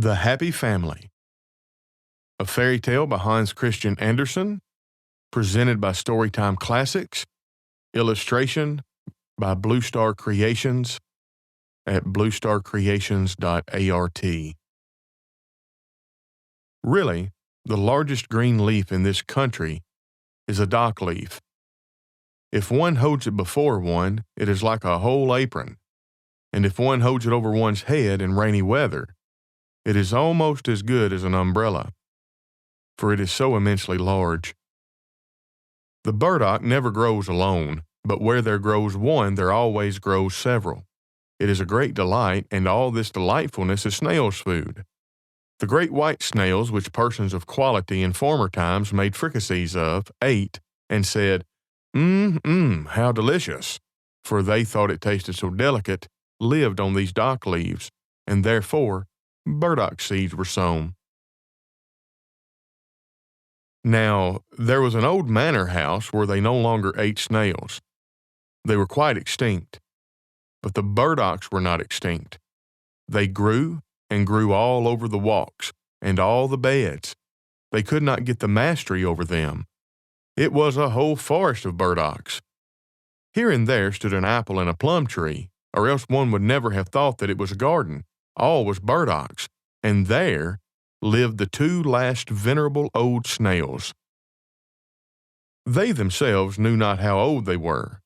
The Happy Family, a fairy tale by Hans Christian Andersen, presented by Storytime Classics, illustration by Blue Star Creations at bluestarcreations.art. Really, the largest green leaf in this country is a dock leaf. If one holds it before one, it is like a whole apron, and if one holds it over one's head in rainy weather, it is almost as good as an umbrella, for it is so immensely large. The burdock never grows alone, but where there grows one, there always grows several. It is a great delight, and all this delightfulness is snails' food. The great white snails, which persons of quality in former times made fricassees of, ate, and said, how delicious, for they thought it tasted so delicate, lived on these dock leaves, and therefore burdock seeds were sown. Now, there was an old manor house where they no longer ate snails. They were quite extinct. But the burdocks were not extinct. They grew and grew all over the walks and all the beds. They could not get the mastery over them. It was a whole forest of burdocks. Here and there stood an apple and a plum tree, or else one would never have thought that it was a garden. All was burdocks, and there lived the two last venerable old snails. They themselves knew not how old they were,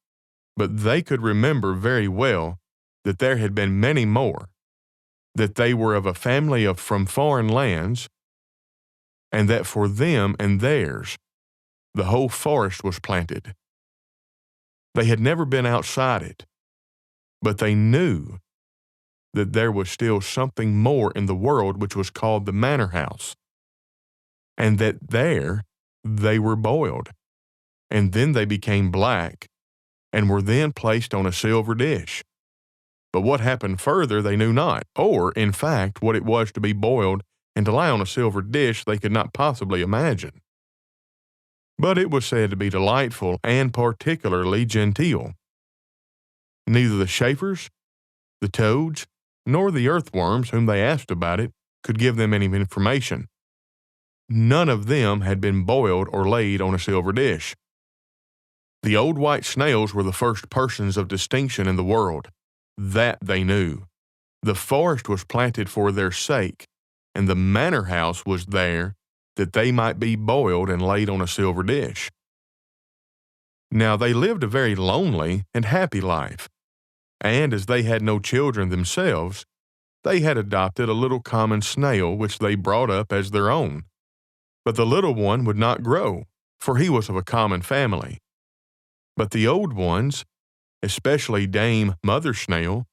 but they could remember very well that there had been many more, that they were of a family from foreign lands, and that for them and theirs the whole forest was planted. They had never been outside it, but they knew that there was still something more in the world which was called the manor house, and that there they were boiled, and then they became black, and were then placed on a silver dish. But what happened further they knew not, or, in fact, what it was to be boiled and to lie on a silver dish they could not possibly imagine. But it was said to be delightful and particularly genteel. Neither the chafers, the toads, nor the earthworms whom they asked about it could give them any information. None of them had been boiled or laid on a silver dish. The old white snails were the first persons of distinction in the world. That they knew. The forest was planted for their sake, and the manor house was there that they might be boiled and laid on a silver dish. Now they lived a very lonely and happy life, and as they had no children themselves, they had adopted a little common snail which they brought up as their own. But the little one would not grow, for he was of a common family. But the old ones, especially Dame Mother Snail,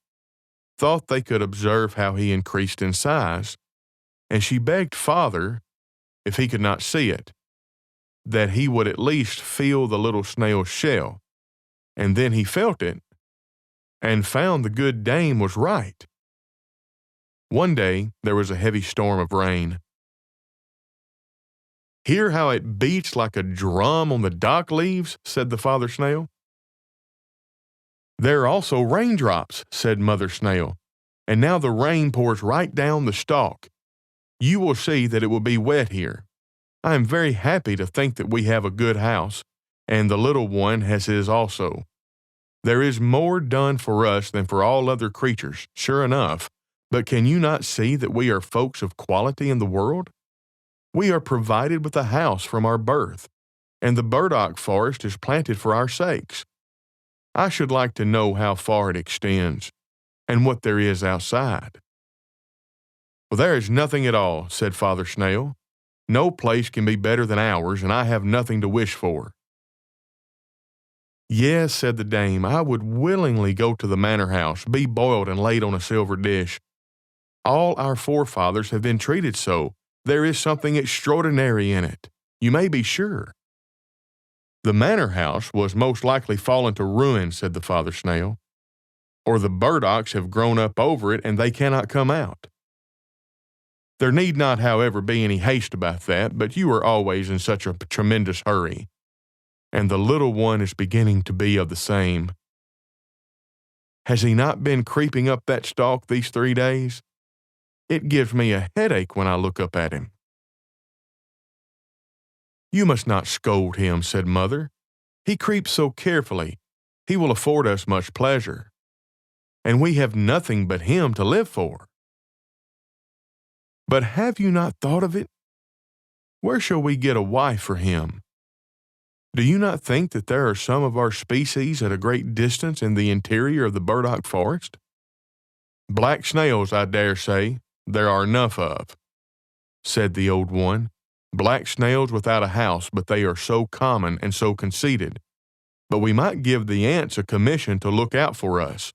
thought they could observe how he increased in size, and she begged Father, if he could not see it, that he would at least feel the little snail's shell, and then he felt it, and found the good dame was right. One day there was a heavy storm of rain. "Hear how it beats like a drum on the dock leaves," said the Father Snail. "There are also raindrops," said Mother Snail, "and now the rain pours right down the stalk. You will see that it will be wet here. I am very happy to think that we have a good house, and the little one has his also. There is more done for us than for all other creatures, sure enough, but can you not see that we are folks of quality in the world? We are provided with a house from our birth, and the burdock forest is planted for our sakes. I should like to know how far it extends, and what there is outside." "Well, there is nothing at all," said Father Snail. "No place can be better than ours, and I have nothing to wish for." "Yes," said the dame, "I would willingly go to the manor house, be boiled and laid on a silver dish. All our forefathers have been treated so. There is something extraordinary in it, you may be sure." "The manor house was most likely fallen to ruin," said the Father Snail, "or the burdocks have grown up over it and they cannot come out. There need not, however, be any haste about that, but you are always in such a tremendous hurry, and the little one is beginning to be of the same. Has he not been creeping up that stalk these 3 days? It gives me a headache when I look up at him." "You must not scold him," said Mother. "He creeps so carefully. He will afford us much pleasure. And we have nothing but him to live for." "But have you not thought of it? Where shall we get a wife for him? Do you not think that there are some of our species at a great distance in the interior of the burdock forest?" "Black snails, I dare say, there are enough of," said the old one. "Black snails without a house, but they are so common and so conceited. But we might give the ants a commission to look out for us.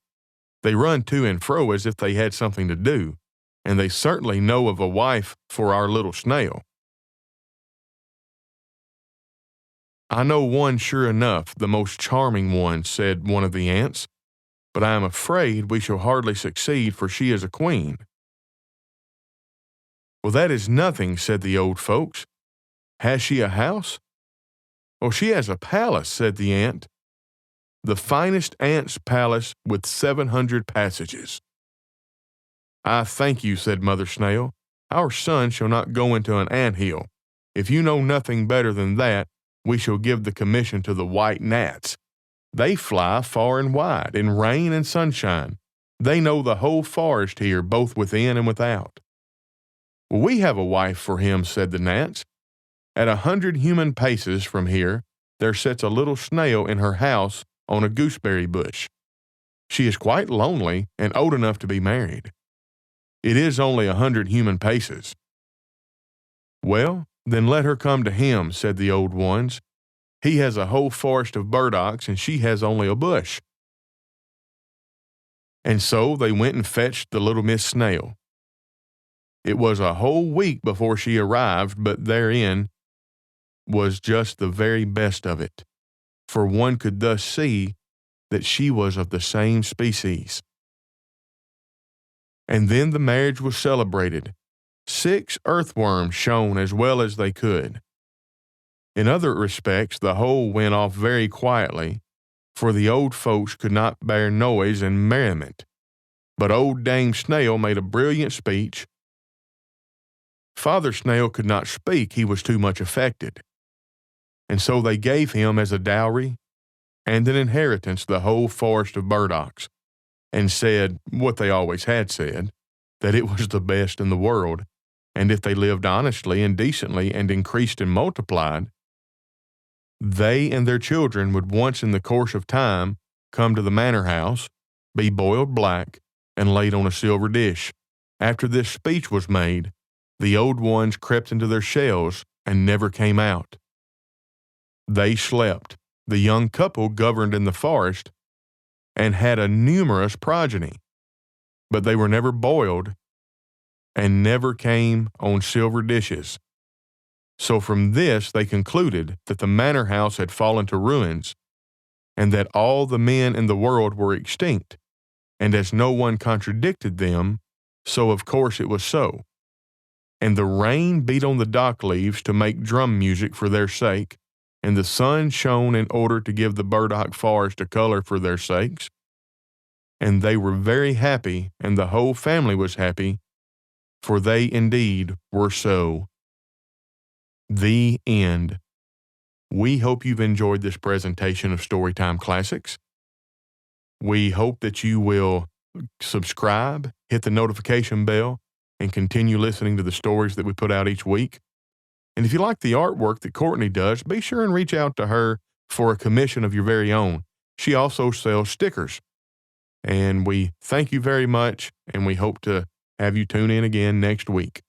They run to and fro as if they had something to do, and they certainly know of a wife for our little snail." "I know one sure enough, the most charming one," said one of the ants, "but I am afraid we shall hardly succeed, for she is a queen." "Well, that is nothing," said the old folks. "Has she a house?" "Oh, she has a palace," said the ant. "The finest ant's palace with 700 passages." "I thank you," said Mother Snail. "Our son shall not go into an anthill. If you know nothing better than that, we shall give the commission to the white gnats. They fly far and wide, in rain and sunshine. They know the whole forest here, both within and without." "Well, we have a wife for him," said the gnats. "At 100 human paces from here, there sits a little snail in her house on a gooseberry bush. She is quite lonely and old enough to be married. It is only 100 human paces." "Well, then let her come to him," said the old ones. "He has a whole forest of burdocks, and she has only a bush." And so they went and fetched the little Miss Snail. It was a whole week before she arrived, but therein was just the very best of it, for one could thus see that she was of the same species. And then the marriage was celebrated. 6 earthworms shone as well as they could. In other respects, the whole went off very quietly, for the old folks could not bear noise and merriment. But old Dame Snail made a brilliant speech. Father Snail could not speak, he was too much affected. And so they gave him as a dowry and an inheritance the whole forest of burdocks, and said, what they always had said, that it was the best in the world, and if they lived honestly and decently and increased and multiplied, they and their children would once in the course of time come to the manor house, be boiled black, and laid on a silver dish. After this speech was made, the old ones crept into their shells and never came out. They slept. The young couple governed in the forest and had a numerous progeny, but they were never boiled and never came on silver dishes. So from this they concluded that the manor house had fallen to ruins, and that all the men in the world were extinct, and as no one contradicted them, so of course it was so. And the rain beat on the dock leaves to make drum music for their sake, and the sun shone in order to give the burdock forest a color for their sakes. And they were very happy, and the whole family was happy, for they indeed were so. The end. We hope you've enjoyed this presentation of Storytime Classics. We hope that you will subscribe, hit the notification bell, and continue listening to the stories that we put out each week. And if you like the artwork that Courtney does, be sure and reach out to her for a commission of your very own. She also sells stickers. And we thank you very much, and we hope to have you tune in again next week.